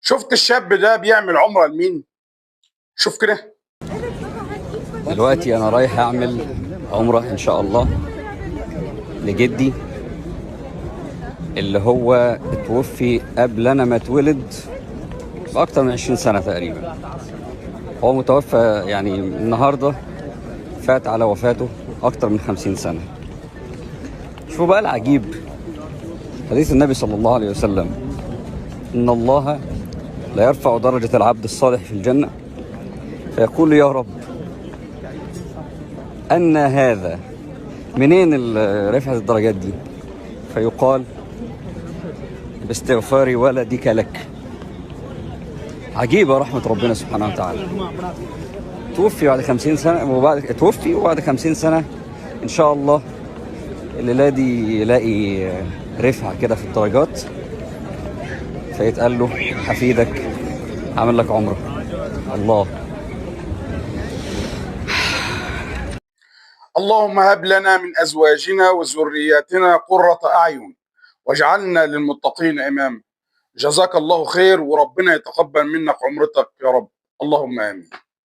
شفت الشاب ده بيعمل عمرة لمين؟ شوف كده. دلوقتي انا رايح اعمل عمرة ان شاء الله لجدي اللي هو اتوفي قبل انا ما اتولد باكتر من 20 سنة تقريبا. هو متوفى يعني النهاردة، فات على وفاته اكتر من 50 سنة. شوفوا بقى العجيب، حديث النبي صلى الله عليه وسلم: ان الله لا يرفع درجة العبد الصالح في الجنة فيقول: يا رب أن هذا، منين رفعت الدرجات دي؟ فيقال: باستغفار ولدك لك. عجيبة رحمة ربنا سبحانه وتعالى. توفي وبعد 50 سنة إن شاء الله الليلة دي يلاقي رفعة كده في الدرجات، فيتقال له: حفيدك عمل لك عمرة. الله. اللهم هب لنا من أزواجنا وذرياتنا قرة أعين واجعلنا للمتقين إماما. جزاك الله خير وربنا يتقبل منك عمرتك يا رب. اللهم آمين.